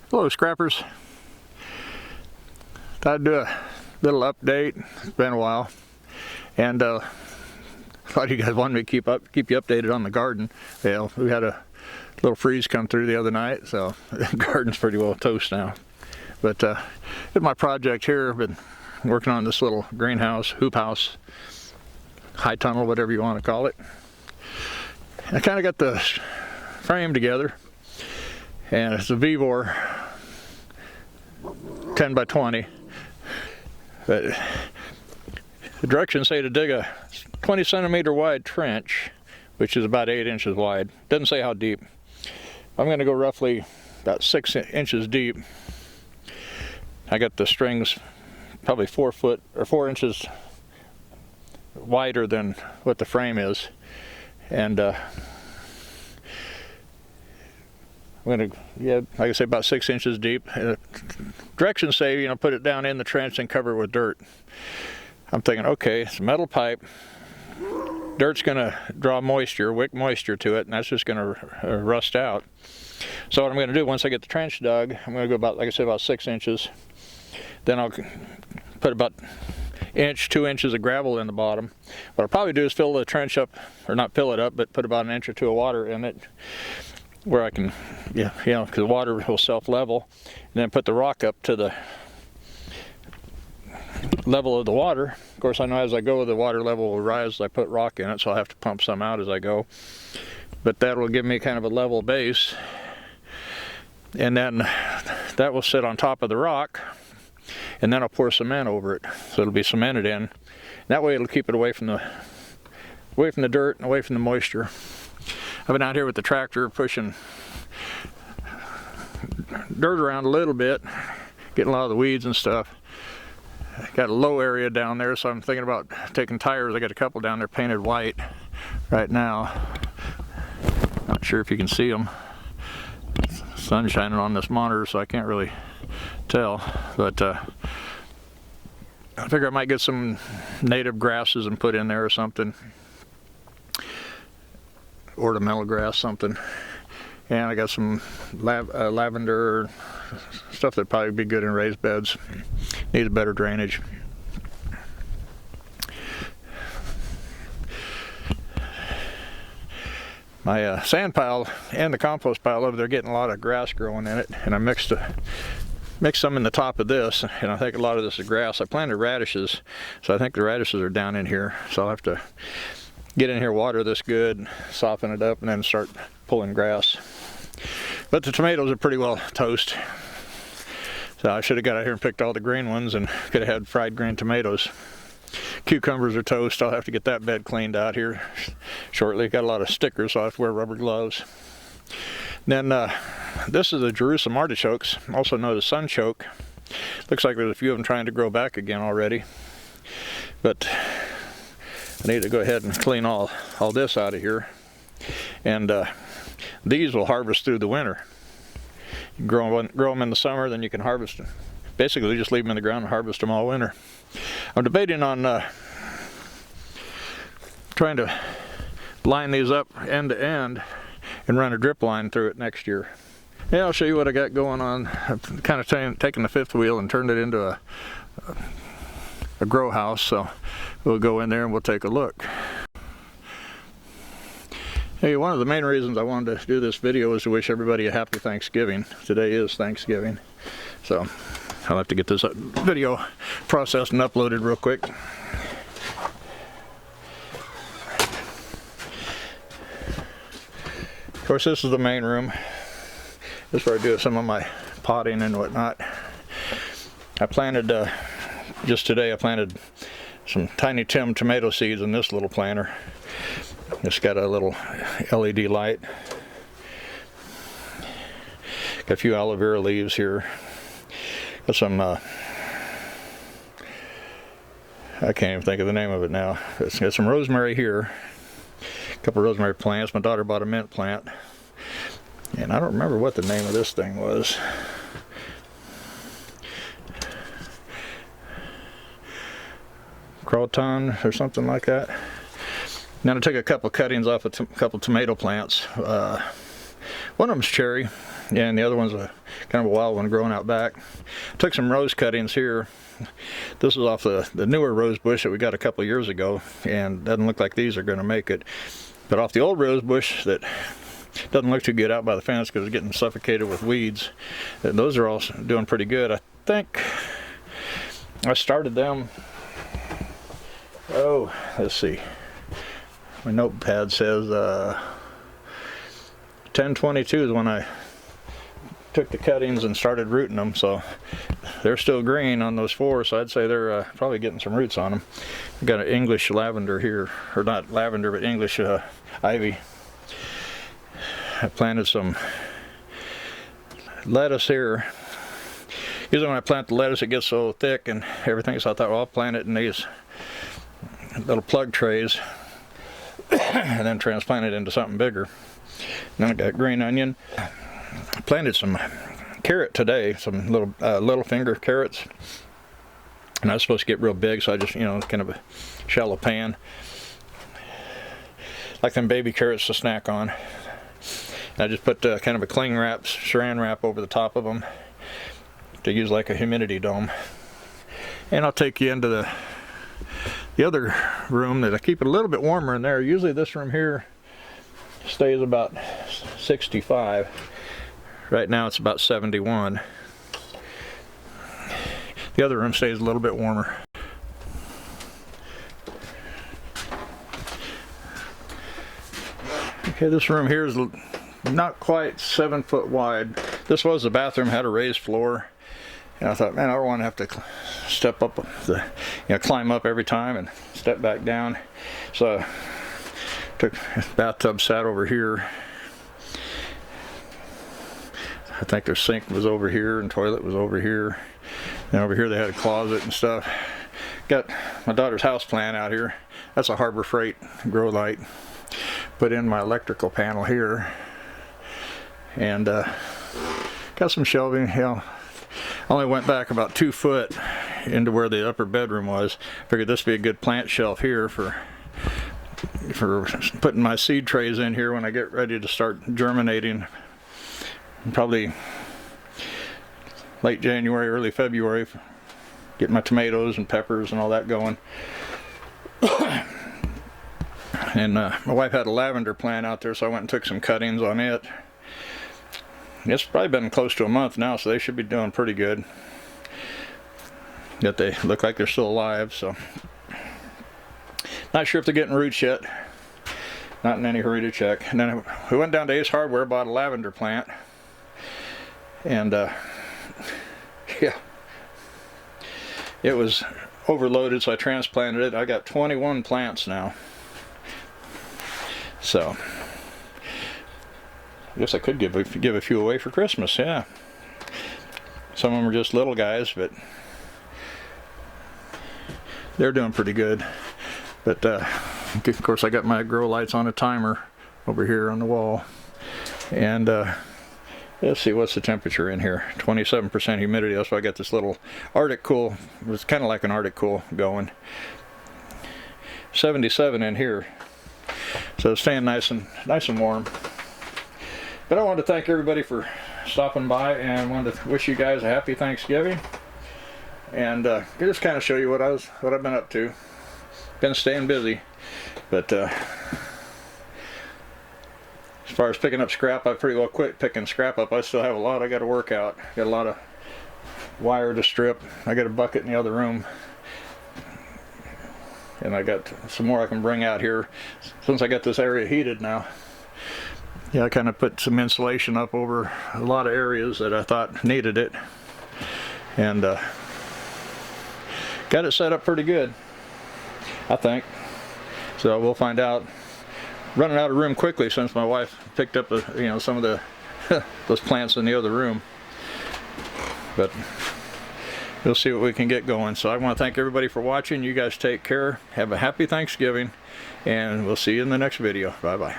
Hello scrappers. Thought I'd do a little update. It's been a while, and a lot of you guys wanted me to keep you updated on the garden. Yeah, we had a little freeze come through the other night, so the garden's pretty well toast now. But in my project here, I've been working on this little greenhouse, hoop house, high tunnel, whatever you want to call it. I kind of got the frame together, and it's a Vevor 10 by 20. But the directions say to dig a 20 centimeter wide trench, which is about 8 inches wide. Doesn't say how deep. I'm going to go roughly about 6 inches deep. I got the strings probably 4 inches wider than what the frame is, and I'm going to, like I say, about 6 inches deep. Directions say, you know, put it down in the trench and cover it with dirt. I'm thinking, okay, it's a metal pipe. Dirt's going to draw moisture, wick moisture to it, and that's just going to rust out. So what I'm going to do, once I get the trench dug, I'm going to go about, like I said, about 6 inches. Then I'll put about 2 inches of gravel in the bottom. What I'll probably do is fill the trench up, or not fill it up, but put about 1 inch or 2 of water in it, where I can, because the water will self-level, and then put the rock up to the level of the water. Of course, I know as I go, the water level will rise as I put rock in it, so I'll have to pump some out as I go. But that will give me kind of a level base, and then that will sit on top of the rock, and then I'll pour cement over it, so it'll be cemented in. That way it'll keep it away from the dirt and away from the moisture. I've been out here with the tractor pushing dirt around a little bit, getting a lot of the weeds and stuff. Got a low area down there, so I'm thinking about taking tires. I got a couple down there painted white right now. Not sure if you can see them. Sun's shining on this monitor, so I can't really tell. But I figure I might get some native grasses and put in there or something. Ornamental grass, something. And I got some lavender, stuff that'd probably be good in raised beds. Needs better drainage. My sand pile and the compost pile over there getting a lot of grass growing in it, and I mixed some in the top of this, and I think a lot of this is grass. I planted radishes, so I think the radishes are down in here, so I'll have to get in here, water this good, soften it up, and then start pulling grass. But the tomatoes are pretty well toast, so I should have got out here and picked all the green ones and could have had fried green tomatoes. Cucumbers are toast. I'll have to get that bed cleaned out here shortly. Got a lot of stickers, so I have to wear rubber gloves. Then this is the Jerusalem artichokes, also known as sunchoke. Looks like there's a few of them trying to grow back again already, but I need to go ahead and clean all this out of here. And these will harvest through the winter. You can grow them in the summer, then you can harvest them. Basically, just leave them in the ground and harvest them all winter. I'm debating on trying to line these up end to end and run a drip line through it next year. Yeah, I'll show you what I got going on. I've kind of taken the fifth wheel and turned it into a grow house, so we'll go in there and we'll take a look. Hey, one of the main reasons I wanted to do this video is to wish everybody a happy Thanksgiving. Today is Thanksgiving, so I'll have to get this video processed and uploaded real quick. Of course, this is the main room. This is where I do some of my potting and whatnot. I planted, just today, I planted some Tiny Tim tomato seeds in this little planter. It's got a little LED light. Got a few aloe vera leaves here. Got some, I can't even think of the name of it now. It's got some rosemary here. A couple of rosemary plants. My daughter bought a mint plant. And I don't remember what the name of this thing was. Croton or something like that. Then I took a couple cuttings off a couple tomato plants. One of them's cherry. and the other one's a kind of a wild one growing out back. Took some rose cuttings here. This is off the newer rose bush that we got a couple years ago, and doesn't look like these are going to make it. But off the old rose bush that doesn't look too good out by the fence because it's getting suffocated with weeds, and those are all doing pretty good. I think I started them, oh, let's see, my notepad says 10/22 is when I took the cuttings and started rooting them, so they're still green on those 4, so I'd say they're probably getting some roots on them. I've got an English lavender here, or not lavender, but English ivy. I planted some lettuce here. Usually when I plant the lettuce it gets so thick and everything, so I thought, well, I'll plant it in these little plug trays and then transplant it into something bigger. And then I got green onion. I planted some carrot today, some little finger carrots. And I was supposed to get real big, so I just, kind of a shallow pan. Like them baby carrots to snack on. And I just put kind of a cling wrap, saran wrap over the top of them to use like a humidity dome. And I'll take you into the other room that I keep it a little bit warmer in there. Usually this room here stays about 65. Right now it's about 71. The other room stays a little bit warmer. Okay, this room here is not quite 7 foot wide. This was the bathroom, had a raised floor. And I thought, man, I don't want to have to step up climb up every time and step back down. So I took bathtub, sat over here. I think their sink was over here and toilet was over here. And over here they had a closet and stuff. Got my daughter's house plant out here. That's a Harbor Freight grow light. Put in my electrical panel here. And got some shelving. I only went back about 2 foot into where the upper bedroom was. Figured this would be a good plant shelf here for putting my seed trays in here when I get ready to start germinating. Probably late January, early February. Get my tomatoes and peppers and all that going. And my wife had a lavender plant out there, so I went and took some cuttings on it. It's probably been close to a month now, so they should be doing pretty good. Yet they look like they're still alive, so not sure if they're getting roots yet. Not in any hurry to check. And then we went down to Ace Hardware, bought a lavender plant, and yeah, it was overloaded, so I transplanted it. I got 21 plants now. So I guess I could give a few away for Christmas, yeah. Some of them are just little guys, but they're doing pretty good. But of course I got my grow lights on a timer over here on the wall. And let's see, what's the temperature in here? 27% humidity. That's why I got this little Arctic Cool. It's kind of like an Arctic Cool going. 77 in here. So it's staying nice and warm. But I wanted to thank everybody for stopping by, and wanted to wish you guys a happy Thanksgiving. And just kind of show you what I've been up to. Been staying busy, but as far as picking up scrap, I pretty well quit picking scrap up. I still have a lot I got to work out. Got a lot of wire to strip. I got a bucket in the other room, and I got some more I can bring out here since I got this area heated now. Yeah, I kind of put some insulation up over a lot of areas that I thought needed it, and got it set up pretty good, I think. So we'll find out. Running out of room quickly since my wife picked up some of the those plants in the other room, but we'll see what we can get going. So I want to thank everybody for watching. You guys take care. Have a happy Thanksgiving, and we'll see you in the next video. Bye bye.